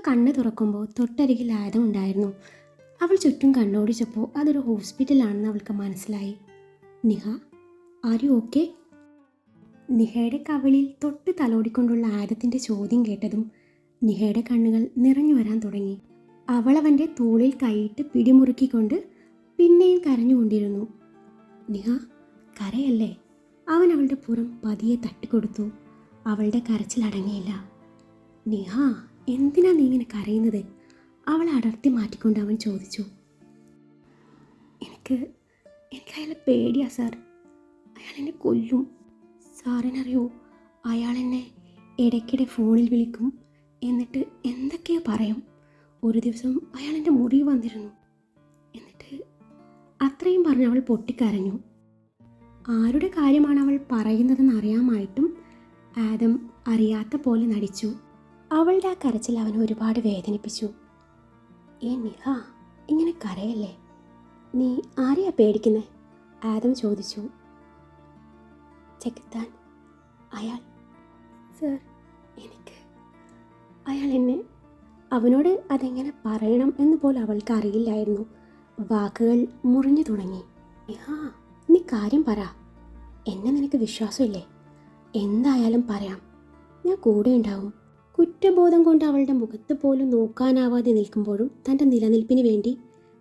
കണ്ണ് തുറക്കുമ്പോൾ തൊട്ടരികിൽ ആദം ഉണ്ടായിരുന്നു. അവൾ ചുറ്റും കണ്ണോടിച്ചപ്പോൾ അതൊരു ഹോസ്പിറ്റലാണെന്ന് അവൾക്ക് മനസ്സിലായി. Niha, are you okay? നിഹയുടെ കവിളിൽ തൊട്ട് തലോടിക്കൊണ്ടുള്ള ആദത്തിൻ്റെ ചോദ്യം കേട്ടതും നിഹയുടെ കണ്ണുകൾ നിറഞ്ഞു വരാൻ തുടങ്ങി. അവൾ അവൻ്റെ തോളിൽ കൈയിട്ട് പിടിമുറുക്കിക്കൊണ്ട് പിന്നെയും കരഞ്ഞുകൊണ്ടിരുന്നു. നിഹ, കരയല്ലേ? അവൻ അവളുടെ പുറം പതിയെ തട്ടിക്കൊടുത്തു. അവളുടെ കരച്ചിലടങ്ങിയില്ല. നിഹ, എന്തിനാ നീ ഇങ്ങനെ കരയുന്നത്? അവളെ അടർത്തി മാറ്റിക്കൊണ്ട് അവൻ ചോദിച്ചു. എനിക്ക് അയാളെ പേടിയാ സാർ. അയാൾ എന്നെ കൊല്ലും. സാറിനറിയോ, അയാൾ എന്നെ ഇടയ്ക്കിടെ ഫോണിൽ വിളിക്കും, എന്നിട്ട് എന്തൊക്കെയോ പറയും. ഒരു ദിവസം അയാൾ എൻ്റെ മുറി വന്നിരുന്നു. എന്നിട്ട് അത്രയും പറഞ്ഞ് അവൾ പൊട്ടിക്കരഞ്ഞു. ആരുടെ കാര്യമാണ് അവൾ പറയുന്നതെന്ന് അറിയാമായിട്ടും ആദം അറിയാത്ത പോലെ നടിച്ചു. അവളുടെ ആ കരച്ചിൽ അവനെ ഒരുപാട് വേദനിപ്പിച്ചു. നിഹ, ഇങ്ങനെ കരയല്ലേ. നീ ആരെയാ പേടിക്കുന്നേ? ആദം ചോദിച്ചു. ചെകുത്താൻ. അയാൾ സർ, എനിക്ക് അയാൾ എന്നെ... അവനോട് അതെങ്ങനെ പറയണം എന്ന് പോലും അവൾക്ക് അറിയില്ലായിരുന്നു. വാക്കുകൾ മുറിഞ്ഞു തുടങ്ങി. നീ കാര്യം പറ. എന്നെ നിനക്ക് വിശ്വാസമില്ലേ? എന്തായാലും പറയാം, ഞാൻ കൂടെ ഉണ്ടാവും. കുറ്റബോധം കൊണ്ട് അവളുടെ മുഖത്ത് പോലും നോക്കാനാവാതെ നിൽക്കുമ്പോഴും തൻ്റെ നിലനിൽപ്പിന് വേണ്ടി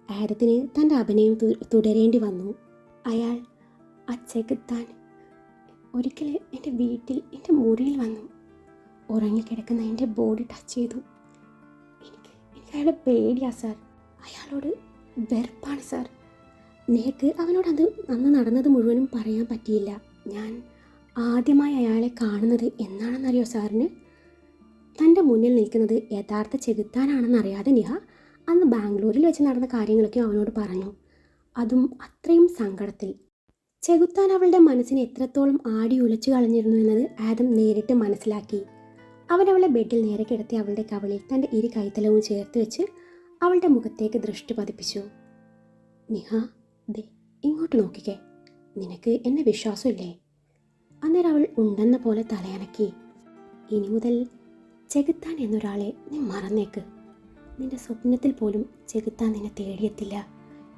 ആദത്തിന് തൻ്റെ അഭിനയം തുടരേണ്ടി വന്നു. അയാൾ ചെകുത്താൻ ഒരിക്കൽ എൻ്റെ വീട്ടിൽ എൻ്റെ മുറിയിൽ വന്നു. ഉറങ്ങിക്കിടക്കുന്ന എൻ്റെ ബോഡി ടച്ച് ചെയ്തു. എനിക്ക് അയാളെ പേടിയാ സാർ. അയാളോട് വെറുപ്പാണ് സാർ. നിനക്ക് അവനോട് അന്ന് നടന്നത് മുഴുവനും പറയാൻ പറ്റിയില്ല. ഞാൻ ആദ്യമായി അയാളെ കാണുന്നത് എന്നാണെന്നറിയോ സാറിന്? തൻ്റെ മുന്നിൽ നിൽക്കുന്നത് യഥാർത്ഥ ചെകുത്താനാണെന്നറിയാതെ നിഹ അന്ന് ബാംഗ്ലൂരിൽ വെച്ച് നടന്ന കാര്യങ്ങളൊക്കെ അവനോട് പറഞ്ഞു. അതും അത്രയും സങ്കടത്തിൽ. ചെകുത്താൻ അവളുടെ മനസ്സിനെ എത്രത്തോളം ആടി ഉലച്ചു കളഞ്ഞിരുന്നു എന്നത് ആദം നേരിട്ട് മനസ്സിലാക്കി. അവൻ അവളെ ബെഡിൽ നേരെ കിടത്തി അവളുടെ കവിളിൽ തൻ്റെ ഇരു കൈത്തലവും ചേർത്ത് വെച്ച് അവളുടെ മുഖത്തേക്ക് ദൃഷ്ടി പതിപ്പിച്ചു. നിഹ, ദേ ഇങ്ങോട്ട് നോക്കിക്കേ. നിനക്ക് എന്നെ വിശ്വാസമില്ലേ? അന്നേരം അവൾ ഉണ്ടെന്ന പോലെ തലയനക്കി. ഇനി മുതൽ ചെകുത്താൻ എന്നൊരാളെ നീ മറന്നേക്ക്. നിന്റെ സ്വപ്നത്തിൽ പോലും ചെകുത്താൻ നിന്നെ തേടിയെത്തില്ല.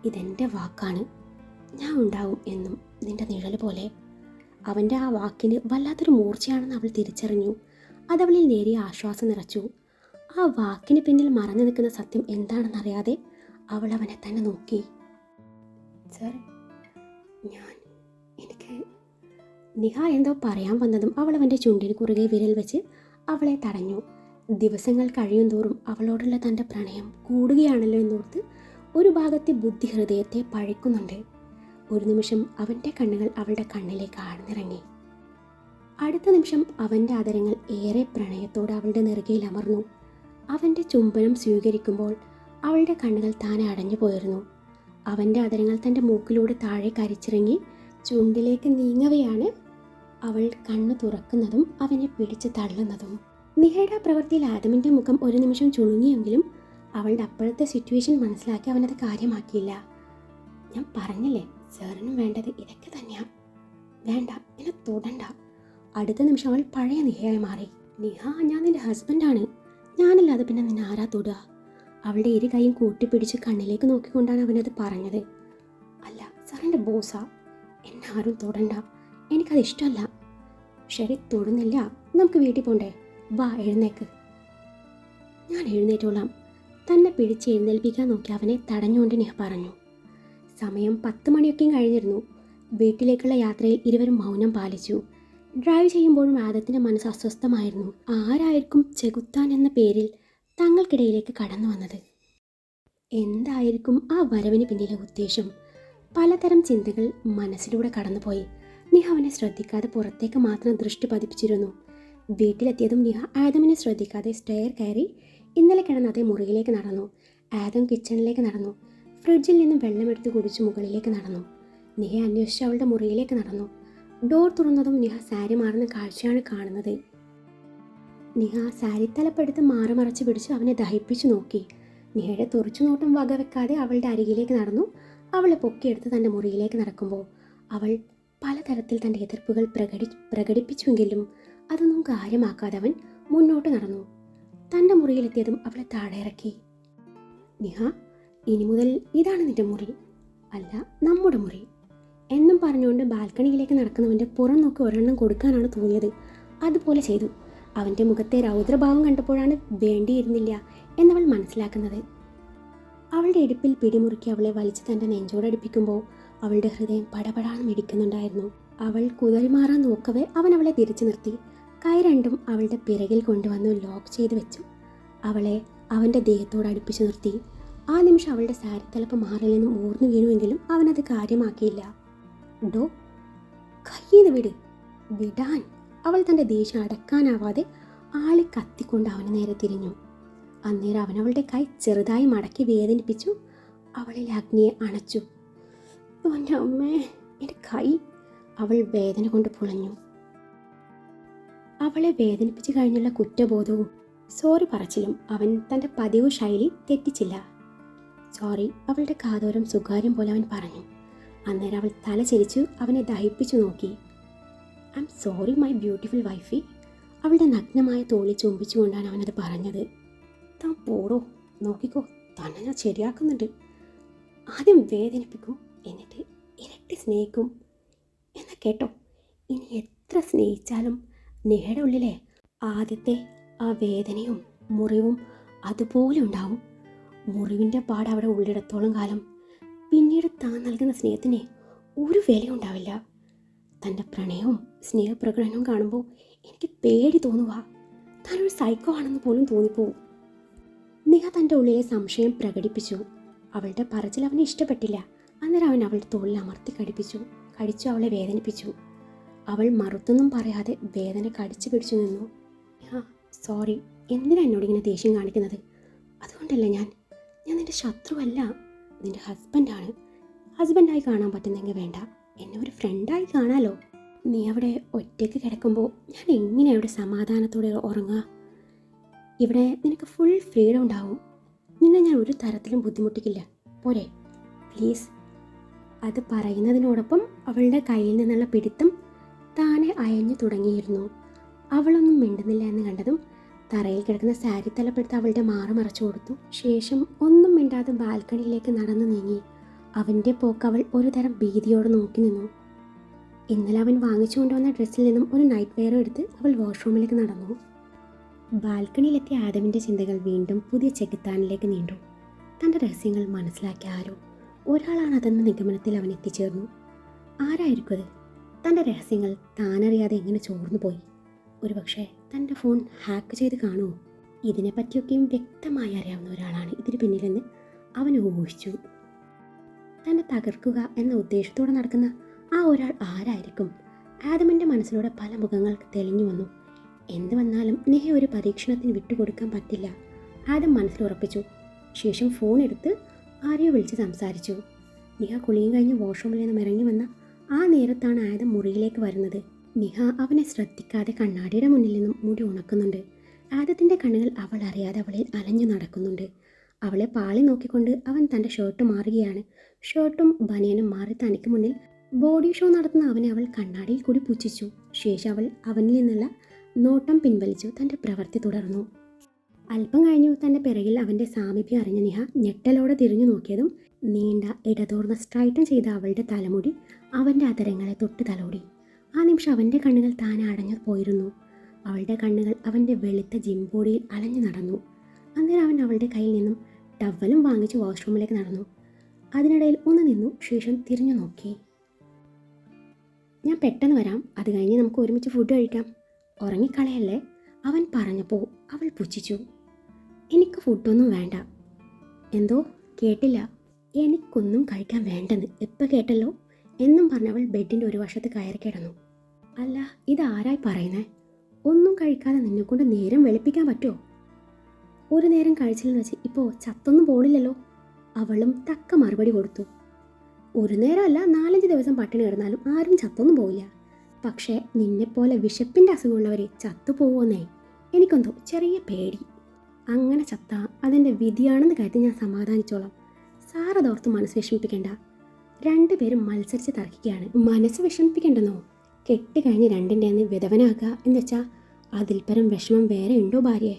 ഇതെൻ്റെ വാക്കാണ്. ഞാൻ ഉണ്ടാവും എന്നും നിന്റെ നിഴൽ പോലെ. അവൻ്റെ ആ വാക്കിന് വല്ലാത്തൊരു മൂർച്ചയാണെന്ന് അവൾ തിരിച്ചറിഞ്ഞു. അതവളിൽ നേരിയ ആശ്വാസം നിറച്ചു. ആ വാക്കിന് പിന്നിൽ മറഞ്ഞു നിൽക്കുന്ന സത്യം എന്താണെന്നറിയാതെ അവൾ അവനെ തന്നെ നോക്കി. സർ, എനിക്ക് നിഹ എന്തോ പറയാൻ വന്നതും അവൾ അവൻ്റെ ചുണ്ടിന് കുറുകെ വിരൽ വെച്ച് അവളെ തടഞ്ഞു. ദിവസങ്ങൾ കഴിയും തോറും അവളോടുള്ള തൻ്റെ പ്രണയം കൂടുകയാണല്ലോ എന്നോർത്ത് ഒരു ഭാഗത്തെ ബുദ്ധി ഹൃദയത്തെ പഴയ്ക്കുന്നുണ്ട്. ഒരു നിമിഷം അവൻ്റെ കണ്ണുകൾ അവളുടെ കണ്ണിലേക്ക് ആഴ്ന്നിറങ്ങി. അടുത്ത നിമിഷം അവൻ്റെ ആദരങ്ങൾ ഏറെ പ്രണയത്തോടെ അവളുടെ നെറുകയിൽ അമർന്നു. അവൻ്റെ ചുംബനം സ്വീകരിക്കുമ്പോൾ അവളുടെ കണ്ണുകൾ താനെ അടഞ്ഞു പോയിരുന്നു. അവൻ്റെ ആദരങ്ങൾ തൻ്റെ മൂക്കിലൂടെ താഴെ കരിച്ചിറങ്ങി ചുണ്ടിലേക്ക് നീങ്ങവെയാണ് അവൾ കണ്ണ് തുറക്കുന്നതും അവനെ പിടിച്ച് തള്ളുന്നതും. നിഹയുടെ പ്രവൃത്തിയിൽ ആദമിൻ്റെ മുഖം ഒരു നിമിഷം ചുളുങ്ങിയെങ്കിലും അവളുടെ അപ്പോഴത്തെ സിറ്റുവേഷൻ മനസ്സിലാക്കി അവനത് കാര്യമാക്കിയില്ല. ഞാൻ പറഞ്ഞില്ലേ, സാറിനും വേണ്ടത് ഇതൊക്കെ തന്നെയാ. വേണ്ട, എന്നെ തൊടണ്ട. അടുത്ത നിമിഷം അവൾ പഴയ നിഹയായി മാറി. നിഹ, ഞാൻ നിന്റെ ഹസ്ബൻഡാണ്. ഞാനല്ലാതെ പിന്നെ നിന്നെ ആരാ തൊടുക? അവളുടെ ഇരു കൈയും കൂട്ടിപ്പിടിച്ച് കണ്ണിലേക്ക് നോക്കിക്കൊണ്ടാണ് അവനത് പറഞ്ഞത്. അല്ല, സാറിൻ്റെ ബോസാ. എന്നെ ആരും തൊടണ്ട. എനിക്കത് ഇഷ്ടമല്ല. ശരി, തൊടുന്നില്ല. നമുക്ക് വീട്ടിൽ പോണ്ടേ? വാ, എഴുന്നേക്ക്. ഞാൻ എഴുന്നേറ്റോളാം. തന്നെ പിടിച്ച് എഴുന്നേൽപ്പിക്കാൻ നോക്കി അവനെ തടഞ്ഞുകൊണ്ട് നിഹ പറഞ്ഞു. സമയം 10 മണിയൊക്കെയും കഴിഞ്ഞിരുന്നു. വീട്ടിലേക്കുള്ള യാത്രയിൽ ഇരുവരും മൗനം പാലിച്ചു. ഡ്രൈവ് ചെയ്യുമ്പോഴും ആദത്തിൻ്റെ മനസ്സ് അസ്വസ്ഥമായിരുന്നു. ആരായിരിക്കും ചെകുത്താൻ എന്ന പേരിൽ തങ്ങൾക്കിടയിലേക്ക് കടന്നു വന്നത്? എന്തായിരിക്കും ആ വരവിന് പിന്നിലെ ഉദ്ദേശം? പലതരം ചിന്തകൾ മനസ്സിലൂടെ കടന്നുപോയി. നിഹ അവനെ ശ്രദ്ധിക്കാതെ പുറത്തേക്ക് മാത്രം ദൃഷ്ടി പതിപ്പിച്ചിരുന്നു. വീട്ടിലെത്തിയതും നിഹ ആദമിനെ ശ്രദ്ധിക്കാതെ സ്റ്റെയർ കയറി ഇന്നലെ കിടന്ന അതേ മുറിയിലേക്ക് നടന്നു. ആദം കിച്ചണിലേക്ക് നടന്നു. ഫ്രിഡ്ജിൽ നിന്നും വെള്ളമെടുത്ത് കുടിച്ച് മുകളിലേക്ക് നടന്നു. നിഹ അന്വേഷിച്ച് അവളുടെ മുറിയിലേക്ക് നടന്നു. ഡോർ തുറന്നതും നിഹ സാരി മാറുന്ന കാഴ്ചയാണ് കാണുന്നത്. നിഹ സാരി തലപ്പെടുത്ത് മാറമറച്ച് പിടിച്ച് അവനെ ദഹിപ്പിച്ചു നോക്കി. നിഹയുടെ തുറച്ചു നോട്ടം വകവെക്കാതെ അവളുടെ അരികിലേക്ക് നടന്നു. അവളെ പൊക്കിയെടുത്ത് തൻ്റെ മുറിയിലേക്ക് നടക്കുമ്പോൾ അവൾ പലതരത്തിൽ തൻ്റെ എതിർപ്പുകൾ പ്രകടിപ്പിച്ചുവെങ്കിലും അതൊന്നും കാര്യമാക്കാതെ അവൻ മുന്നോട്ട് നടന്നു. തൻ്റെ മുറിയിലെത്തിയതും അവളെ താഴെ ഇറക്കി. നിഹ, ഇനി മുതൽ ഇതാണ് നിന്റെ മുറി, അല്ല നമ്മുടെ മുറി എന്നും പറഞ്ഞുകൊണ്ട് ബാൽക്കണിയിലേക്ക് നടക്കുന്നവൻ്റെ പുറം നോക്കി ഒരെണ്ണം കൊടുക്കാനാണ് തോന്നിയത്. അതുപോലെ ചെയ്തു. അവൻ്റെ മുഖത്തെ രൗദ്രഭാവം കണ്ടപ്പോഴാണ് വേണ്ടിയിരുന്നില്ല എന്നവൾ മനസ്സിലാക്കുന്നത്. അവളുടെ ഇടുപ്പിൽ പിടിമുറുക്കി അവളെ വലിച്ച് തൻ്റെ നെഞ്ചോടടുപ്പിക്കുമ്പോൾ അവളുടെ ഹൃദയം പടപടാന്ന് മിടിക്കുന്നുണ്ടായിരുന്നു. അവൾ കുതറിമാറാൻ നോക്കവേ അവൻ അവളെ തിരിച്ചു നിർത്തി. കൈ രണ്ടും അവളുടെ പിറകിൽ കൊണ്ടുവന്ന് ലോക്ക് ചെയ്ത് വെച്ചു. അവളെ അവൻ്റെ ദേഹത്തോട് അടുപ്പിച്ചു നിർത്തി. ആ നിമിഷം അവളുടെ സാരിത്തലപ്പ് മാറിൽ നിന്നും ഊർന്നു വീണുവെങ്കിലും അവനത് കാര്യമാക്കിയില്ല. ഡോ, കയ്യിന്ന് വിട്, വിടാൻ. അവൾ തൻ്റെ ദേഷ്യം അടക്കാനാവാതെ ആളെ കത്തിക്കൊണ്ട് അവന് നേരെ തിരിഞ്ഞു. അന്നേരം അവൻ അവളുടെ കൈ ചെറുതായി മടക്കി വേദനിപ്പിച്ചു. അവളിൽ അഗ്നിയെ അണച്ചു. എൻ്റെ അമ്മേ, എൻ്റെ കൈ! അവൾ വേദന കൊണ്ട് പുളഞ്ഞു. അവളെ വേദനിപ്പിച്ചു കഴിഞ്ഞുള്ള കുറ്റബോധവും സോറി പറച്ചിലും അവൻ തൻ്റെ പതിവ് ശൈലി തെറ്റിച്ചില്ല. സോറി, അവളുടെ കാതോരം സ്വകാര്യം പോലെ അവൻ പറഞ്ഞു. അന്നേരം അവൾ തല ചരിച്ചു അവനെ ദഹിപ്പിച്ചു നോക്കി. I am sorry my beautiful Wi-Fi. അവളുടെ നഗ്നമായ തോളിൽ ചുംബിച്ചുകൊണ്ടാണ് അവനത് പറഞ്ഞത്. താൻ പോടോ, നോക്കിക്കോ, തന്നെ ഞാൻ ശരിയാക്കുന്നുണ്ട്. ആദ്യം വേദനിപ്പിക്കും, എന്നിട്ട് ഇരട്ടി സ്നേഹിക്കും. എന്നാ കേട്ടോ, ഇനി എത്ര സ്നേഹിച്ചാലും നിഹയുടെ ഉള്ളിലെ ആദ്യത്തെ ആ വേദനയും മുറിവും അതുപോലെ ഉണ്ടാവും. മുറിവിൻ്റെ പാട് അവിടെ ഉള്ളിടത്തോളം കാലം പിന്നീട് താൻ നൽകുന്ന സ്നേഹത്തിന് ഒരു വിലയുണ്ടാവില്ല. തൻ്റെ പ്രണയവും സ്നേഹപ്രകടനവും കാണുമ്പോൾ എനിക്ക് പേടി തോന്നുക. താനൊരു സൈക്കോ ആണെന്ന് പോലും തോന്നിപ്പോവും. നിഹ തൻ്റെ ഉള്ളിലെ സംശയം പ്രകടിപ്പിച്ചു. അവളുടെ പറച്ചിൽ അവന് ഇഷ്ടപ്പെട്ടില്ല. അന്നേരം അവൻ അവളുടെ തോളിൽ അമർത്തി കടിച്ചു അവളെ വേദനിപ്പിച്ചു. അവൾ മറുത്തൊന്നും പറയാതെ വേദന കടിച്ചു പിടിച്ചു നിന്നു. സോറി, എന്തിനാ എന്നോടിങ്ങനെ ദേഷ്യം കാണിക്കുന്നത്? അതുകൊണ്ടല്ല, ഞാൻ നിൻ്റെ ശത്രുവല്ല, നിൻ്റെ ഹസ്ബൻഡാണ്. ഹസ്ബൻഡായി കാണാൻ പറ്റുന്നെങ്കിൽ വേണ്ട, എന്നെ ഒരു ഫ്രണ്ടായി കാണാലോ. നീ അവിടെ ഒറ്റയ്ക്ക് കിടക്കുമ്പോൾ ഞാൻ എങ്ങനെ അവിടെ സമാധാനത്തോടെ ഉറങ്ങുക? ഇവിടെ നിനക്ക് ഫുൾ ഫ്രീഡം ഉണ്ടാവും. നിന്നെ ഞാൻ ഒരു തരത്തിലും ബുദ്ധിമുട്ടിക്കില്ല, പോരെ? പ്ലീസ്. അത് പറയുന്നതിനോടൊപ്പം അവളുടെ കയ്യിൽ നിന്നുള്ള പിടുത്തം താനെ അയഞ്ഞു തുടങ്ങിയിരുന്നു. അവളൊന്നും മിണ്ടുന്നില്ല എന്ന് കണ്ടതും തറയിൽ കിടക്കുന്ന സാരി തലപ്പെടുത്ത് അവളുടെ മാറ് മറച്ചു കൊടുത്തു. ശേഷം ഒന്നും മിണ്ടാതെ ബാൽക്കണിയിലേക്ക് നടന്നു നീങ്ങി. അവൻ്റെ പോക്ക് അവൾ ഒരു തരം ഭീതിയോടെ നോക്കി നിന്നു. ഇന്നലെ അവൻ വാങ്ങിച്ചു കൊണ്ടുവന്ന ഡ്രസ്സിൽ നിന്നും ഒരു നൈറ്റ് വെയറും എടുത്ത് അവൾ വാഷ്റൂമിലേക്ക് നടന്നു. ബാൽക്കണിയിലെത്തിയ ആദമിൻ്റെ ചിന്തകൾ വീണ്ടും പുതിയ ചെകുത്താനിലേക്ക് നീണ്ടു. തൻ്റെ രഹസ്യങ്ങൾ മനസ്സിലാക്കിയ ആരോ ഒരാളാണ് അതെന്ന നിഗമനത്തിൽ അവൻ എത്തിച്ചേർന്നു. ആരായിരിക്കും അത്? തൻ്റെ രഹസ്യങ്ങൾ താനറിയാതെ എങ്ങനെ ചോർന്നു പോയി? ഒരുപക്ഷെ തൻ്റെ ഫോൺ ഹാക്ക് ചെയ്ത് കാണുമോ? ഇതിനെപ്പറ്റിയൊക്കെയും വ്യക്തമായി അറിയാവുന്ന ഒരാളാണ് ഇതിന് പിന്നിലെന്ന് അവൻ ഊഹിച്ചു. തന്നെ തകർക്കുക എന്ന ഉദ്ദേശത്തോടെ നടക്കുന്ന ആ ഒരാൾ ആരായിരിക്കും? ആദമിൻ്റെ മനസ്സിലൂടെ പല മുഖങ്ങൾ തെളിഞ്ഞു വന്നു. എന്ത് വന്നാലും നിഹയെ ഒരു പരീക്ഷണത്തിന് വിട്ടുകൊടുക്കാൻ പറ്റില്ല, ആദം മനസ്സിലുറപ്പിച്ചു. ശേഷം ഫോൺ എടുത്ത് ആരെയോ വിളിച്ച് സംസാരിച്ചു. നിഹ കുളിയും കഴിഞ്ഞ് വാഷ്റൂമിൽ നിന്നും ഇറങ്ങി വന്ന ആ നേരത്താണ് ആദം മുറിയിലേക്ക് വരുന്നത്. നിഹ അവനെ ശ്രദ്ധിക്കാതെ കണ്ണാടിയുടെ മുന്നിൽ നിന്നും മുടി ഉണക്കുന്നുണ്ട്. ആദത്തിൻ്റെ കണ്ണുകൾ അവൾ അറിയാതെ അവളിൽ അലഞ്ഞു നടക്കുന്നുണ്ട്. അവളെ പാളി നോക്കിക്കൊണ്ട് അവൻ തൻ്റെ ഷർട്ട് മാറുകയാണ്. ഷർട്ടും ബനിയനും മാറി തനിക്ക് മുന്നിൽ ബോഡി ഷോ നടത്തുന്ന അവനെ അവൾ കണ്ണാടിയിൽ കൂടി പുച്ഛിച്ചു. ശേഷം അവൾ അവനിൽ നിന്നുള്ള നോട്ടം പിൻവലിച്ചു തൻ്റെ പ്രവൃത്തി തുടർന്നു. അല്പം കഴിഞ്ഞു തൻ്റെ പിറകിൽ അവൻ്റെ സാമീപ്യം അറിഞ്ഞ നിഹ ഞെട്ടലോടെ തിരിഞ്ഞു നോക്കിയതും നീണ്ട ഇടതോർന്ന സ്ട്രൈറ്റൻ ചെയ്ത അവളുടെ തലമുടി അവൻ്റെ അതരങ്ങളെ തൊട്ട് തലോടി. ആ നിമിഷം അവൻ്റെ കണ്ണുകൾ താനെ അടഞ്ഞു പോയിരുന്നു. അവളുടെ കണ്ണുകൾ അവൻ്റെ വെളുത്ത ജിംബോഡിയിൽ അലഞ്ഞു നടന്നു. അന്നേരം അവൻ അവളുടെ കയ്യിൽ നിന്നും ടവലും വാങ്ങിച്ച് വാഷ്റൂമിലേക്ക് നടന്നു. അതിനിടയിൽ ഒന്ന് നിന്നു. ശേഷം തിരിഞ്ഞു നോക്കി. ഞാൻ പെട്ടെന്ന് വരാം, അത് കഴിഞ്ഞ് നമുക്ക് ഒരുമിച്ച് ഫുഡ് കഴിക്കാം. ഉറങ്ങിക്കളയല്ലേ? അവൻ പറഞ്ഞപ്പോൾ അവൾ പുച്ഛിച്ചു. എനിക്ക് ഫുഡൊന്നും വേണ്ട. എന്തോ കേട്ടില്ല? എനിക്കൊന്നും കഴിക്കാൻ വേണ്ടെന്ന് എപ്പോൾ കേട്ടല്ലോ എന്നും പറഞ്ഞവൾ ബെഡിൻ്റെ ഒരു വശത്ത് കയറി കിടന്നു. അല്ല, ഇതാരായി പറയുന്നേ? ഒന്നും കഴിക്കാതെ നിന്നെക്കൊണ്ട് നേരം വെളുപ്പിക്കാൻ പറ്റുമോ? ഒരു നേരം കഴിച്ചില്ലെന്ന് വെച്ച് ഇപ്പോൾ ചത്തൊന്നും പോണില്ലല്ലോ. അവളും തക്ക മറുപടി കൊടുത്തു. ഒരു നേരമല്ല, 4-5 ദിവസം പട്ടിണി കിടന്നാലും ആരും ചത്തൊന്നും പോവില്ല. പക്ഷേ നിന്നെപ്പോലെ വിശപ്പിൻ്റെ അസുഖമുള്ളവരെ ചത്തുപോകുമെന്നേ എനിക്കെന്തോ ചെറിയ പേടി. അങ്ങനെ ചത്താ അതെൻ്റെ വിധിയാണെന്ന് കരുതി ഞാൻ സമാധാനിച്ചോളാം. സാറതോർത്ത് മനസ്സ് വിഷമിപ്പിക്കണ്ട. 2 പേരും മത്സരിച്ച് തർക്കിക്കുകയാണ്. മനസ്സ് വിഷമിപ്പിക്കണ്ടെന്നോ? കെട്ട് കഴിഞ്ഞ് 2ൻ്റെ വിധവനാക്കുക എന്ന് വെച്ചാൽ അതിൽ പരം വിഷമം വേറെ ഉണ്ടോ ഭാര്യയെ?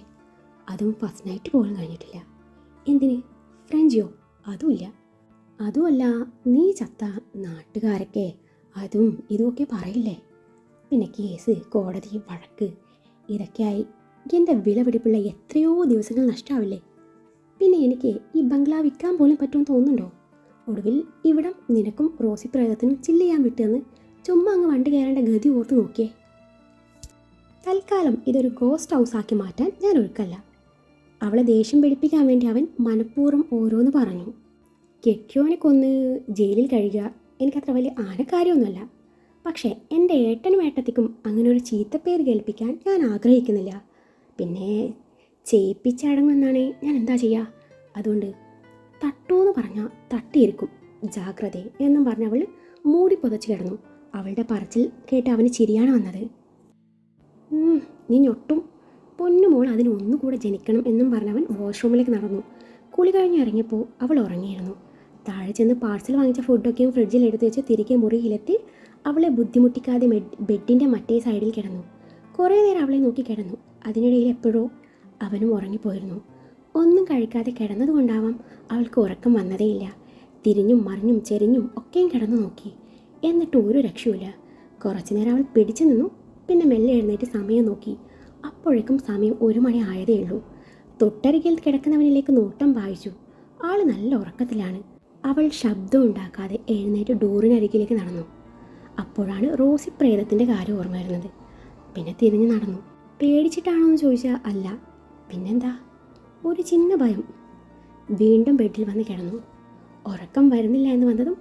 അതും ഫസ്റ്റ് നൈറ്റ് പോലും കഴിഞ്ഞിട്ടില്ല. എന്തിന്? ഫ്രഞ്ചോ? അതുമില്ല. അതുമല്ല, നീ ചത്ത നാട്ടുകാരൊക്കെ അതും ഇതുമൊക്കെ പറയില്ലേ? പിന്നെ കേസ്, കോടതി, വഴക്ക് ഇതൊക്കെയായി എൻ്റെ വിലപിടിപ്പുള്ള എത്രയോ ദിവസങ്ങൾ നഷ്ടമാവില്ലേ? പിന്നെ എനിക്ക് ഈ ബംഗ്ലാവ് വിൽക്കാൻ പോലും പറ്റുമെന്ന് തോന്നുന്നുണ്ടോ? ഒടുവിൽ ഇവിടം നിനക്കും റോസി പ്രേതത്തിനും ചില്ല് ചെയ്യാൻ വിട്ടുവെന്ന് ചുമ്മാ അങ്ങ് വണ്ടി കയറേണ്ട ഗതി ഓർത്ത് നോക്കിയേ. തൽക്കാലം ഇതൊരു ഗോസ്റ്റ് ഹൗസ് ആക്കി മാറ്റാൻ ഞാൻ ഒരുക്കല്ല. അവളെ ദേഷ്യം പിടിപ്പിക്കാൻ വേണ്ടി അവൻ മനഃപൂർവ്വം ഓരോന്ന് പറഞ്ഞു. കെട്ടിയോനെ കൊന്ന് ജയിലിൽ കഴിയുക എനിക്കത്ര വലിയ ആനക്കാര്യമൊന്നുമല്ല. പക്ഷേ എൻ്റെ ഏട്ടനും ഏട്ടത്തിക്കും അങ്ങനെ ഒരു ചീത്തപ്പേര് കേൾപ്പിക്കാൻ ഞാൻ ആഗ്രഹിക്കുന്നില്ല. പിന്നെ ചെയ്യിപ്പിച്ചടങ്ങുമെന്നാണ് ഞാൻ എന്താ ചെയ്യുക? അതുകൊണ്ട് തട്ടൂന്ന് പറഞ്ഞാൽ തട്ടിയിരിക്കും, ജാഗ്രത എന്നും പറഞ്ഞ് അവൾ മൂടി പുതച്ച് കിടന്നു. അവളുടെ പറച്ചിൽ കേട്ട് അവന് ചിരിയാണ് വന്നത്. നീ ഞൊട്ടും പൊന്നുമോൾ അതിന് ഒന്നുകൂടെ ജനിക്കണം എന്നും പറഞ്ഞവൻ വാഷ്റൂമിലേക്ക് നടന്നു. കുളി കഴിഞ്ഞ് ഇറങ്ങിയപ്പോൾ അവൾ ഉറങ്ങിയിരുന്നു. താഴെ ചെന്ന് പാഴ്സൽ വാങ്ങിച്ച ഫുഡൊക്കെയും ഫ്രിഡ്ജിൽ എടുത്ത് വെച്ച് തിരികെ മുറിയിലെത്തി അവളെ ബുദ്ധിമുട്ടിക്കാതെ ബെഡിൻ്റെ മറ്റേ സൈഡിൽ കിടന്നു. കുറേ നേരം അവളെ നോക്കി കിടന്നു. അതിനിടയിൽ എപ്പോഴോ അവനും ഉറങ്ങിപ്പോയിരുന്നു. ഒന്നും കഴിക്കാതെ കിടന്നതുകൊണ്ടാവാം അവൾക്ക് ഉറക്കം വന്നതേയില്ല. തിരിഞ്ഞും മറിഞ്ഞും ചെരിഞ്ഞും ഒക്കെയും കിടന്നു നോക്കി. എന്നിട്ട് ഒരു രക്ഷയുമില്ല. കുറച്ചു നേരം അവൾ പിടിച്ചു നിന്നു. പിന്നെ മെല്ലെ എഴുന്നേറ്റ് സമയം നോക്കി. അപ്പോഴേക്കും സമയം 1 മണി ആയതേ ഉള്ളൂ. തൊട്ടരികിൽ കിടക്കുന്നവനിലേക്ക് നോട്ടം വായിച്ചു. ആൾ നല്ല ഉറക്കത്തിലാണ്. അവൾ ശബ്ദം ഉണ്ടാക്കാതെ എഴുന്നേറ്റ് ഡോറിനരികിലേക്ക് നടന്നു. അപ്പോഴാണ് റോസി പ്രേതത്തിൻ്റെ കാര്യം ഓർമ്മ വരുന്നത്. പിന്നെ തിരിഞ്ഞു നടന്നു. പേടിച്ചിട്ടാണോ എന്ന് ചോദിച്ചാൽ അല്ല. പിന്നെന്താ, ഒരു ചിന്ന ഭയം. വീണ്ടും ബെഡിൽ വന്ന് കിടന്നു. ഉറക്കം വരുന്നില്ല എന്ന് വന്നതും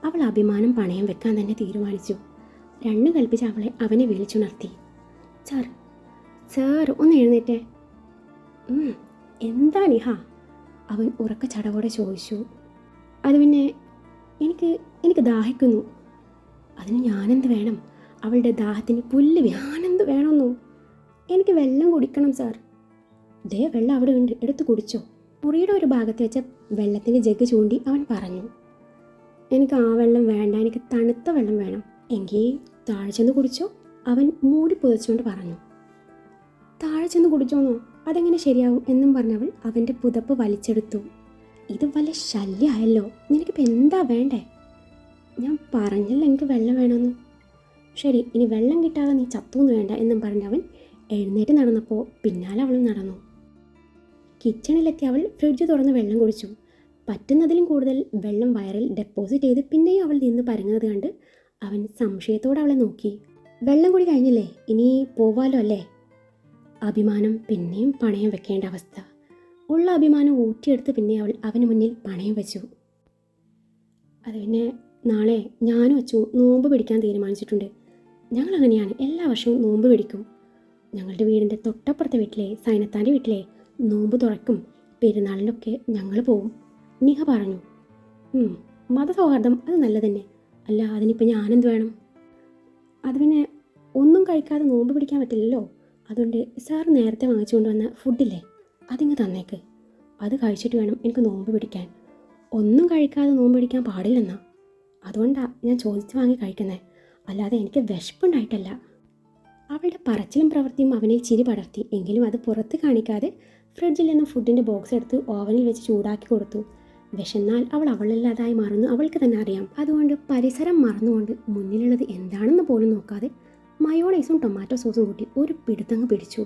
അവൾ അഭിമാനം പണയം വെക്കാൻ തന്നെ തീരുമാനിച്ചു. രണ്ടും കൽപ്പിച്ച് അവനെ വിളിച്ചുണർത്തി. സാർ ഒന്ന് എഴുന്നേറ്റേ. എന്താ നിഹ? അവൻ ഉറക്ക ചടവോടെ ചോദിച്ചു. അത് പിന്നെ എനിക്ക് ദാഹിക്കുന്നു. അതിന് ഞാനെന്ത് വേണം? അവളുടെ ദാഹത്തിന് പുല്ല് ഞാനെന്ത് വേണമെന്നോ? എനിക്ക് വെള്ളം കുടിക്കണം സാർ. ദേ വെള്ളം അവിടെ ഉണ്ട്, എടുത്ത് കുടിച്ചോ. മുറിയുടെ ഒരു ഭാഗത്ത് വെച്ച വെള്ളത്തിൻ്റെ ജഗ് ചൂണ്ടി അവൻ പറഞ്ഞു. എനിക്ക് ആ വെള്ളം വേണ്ട, എനിക്ക് തണുത്ത വെള്ളം വേണം. എങ്കിൽ താഴെ ചെന്ന് കുടിച്ചോ, അവൻ മൂടി പുതച്ചുകൊണ്ട് പറഞ്ഞു. താഴെ ചെന്ന് കുടിച്ചോന്നോ? അതെങ്ങനെ ശരിയാവും എന്നും പറഞ്ഞവൾ അവൻ്റെ പുതപ്പ് വലിച്ചെടുത്തു. ഇത് വല്ല ശല്യമായല്ലോ. നിനക്കിപ്പോൾ എന്താ വേണ്ടേ? ഞാൻ പറഞ്ഞല്ലോ എനിക്ക് വെള്ളം വേണമെന്ന്. ശരി, ഇനി വെള്ളം കിട്ടാതെ നീ ചത്തൂന്ന് വേണ്ട എന്നും പറഞ്ഞവൻ എഴുന്നേറ്റ് നടന്നപ്പോൾ പിന്നാലെ അവളും നടന്നു. കിച്ചണിലെത്തി അവൾ ഫ്രിഡ്ജ് തുറന്ന് വെള്ളം കുടിച്ചു. പറ്റുന്നതിലും കൂടുതൽ വെള്ളം വയറിൽ ഡെപ്പോസിറ്റ് ചെയ്ത് പിന്നെയും അവൾ നിന്ന് പരങ്ങുന്നത് കണ്ട് അവൻ സംശയത്തോടെ അവളെ നോക്കി. വെള്ളം കൂടി കഴിഞ്ഞില്ലേ, ഇനി പോവാലോ അല്ലേ? അഭിമാനം പിന്നെയും പണയം വെക്കേണ്ട അവസ്ഥ. ഉള്ള അഭിമാനം ഊറ്റിയെടുത്ത് പിന്നെ അവൾ അവന് മുന്നിൽ പണയം വെച്ചു. അത് പിന്നെ നാളെ ഞാനും അച്ചു നോമ്പ് പിടിക്കാൻ തീരുമാനിച്ചിട്ടുണ്ട്. ഞങ്ങളങ്ങനെയാണ്, എല്ലാ വർഷവും നോമ്പ് പിടിക്കും. ഞങ്ങളുടെ വീടിൻ്റെ തൊട്ടപ്പുറത്തെ വീട്ടിലെ സൈനത്താൻ്റെ വീട്ടിലെ നോമ്പ് തുറക്കും പെരുന്നാളിനൊക്കെ ഞങ്ങൾ പോവും. നിഹ പറഞ്ഞു. മതസൗഹാർദ്ദം അത് നല്ല തന്നെ. അല്ല, അതിനിപ്പോൾ ഞാനെന്ത് വേണം? അത് പിന്നെ ഒന്നും കഴിക്കാതെ നോമ്പ് പിടിക്കാൻ പറ്റില്ലല്ലോ. അതുകൊണ്ട് സാർ നേരത്തെ വാങ്ങിച്ചു കൊണ്ടുവന്ന ഫുഡില്ലേ, അതിങ്ങ് തന്നേക്ക്. അത് കഴിച്ചിട്ട് വേണം എനിക്ക് നോമ്പ് പിടിക്കാൻ. ഒന്നും കഴിക്കാതെ നോമ്പ് പിടിക്കാൻ പാടില്ലെന്നാ. അതുകൊണ്ടാണ് ഞാൻ ചോദിച്ച് വാങ്ങി കഴിക്കുന്നത്, അല്ലാതെ എനിക്ക് വിശപ്പുണ്ടായിട്ടല്ല. അവളുടെ പറച്ചിലും പ്രവൃത്തിയും അവനെ ചിരി പടർത്തി. എങ്കിലും അത് പുറത്ത് കാണിക്കാതെ ഫ്രിഡ്ജിൽ നിന്ന് ഫുഡിൻ്റെ ബോക്സ് എടുത്ത് ഓവനിൽ വെച്ച് ചൂടാക്കി കൊടുത്തു. വിശന്നാൽ അവൾ അവളില്ലാതായി മാറുന്നു അവൾക്ക് തന്നെ അറിയാം. അതുകൊണ്ട് പരിസരം മറന്നുകൊണ്ട് മുന്നിലുള്ളത് എന്താണെന്ന് പോലും നോക്കാതെ മയോണൈസും ടൊമാറ്റോ സോസും കൂട്ടി ഒരു പിടുത്തങ്ങ് പിടിച്ചു.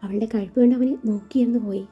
അവളുടെ കഴിപ്പ് കണ്ട് അവന് നോക്കിയിരുന്നു പോയി.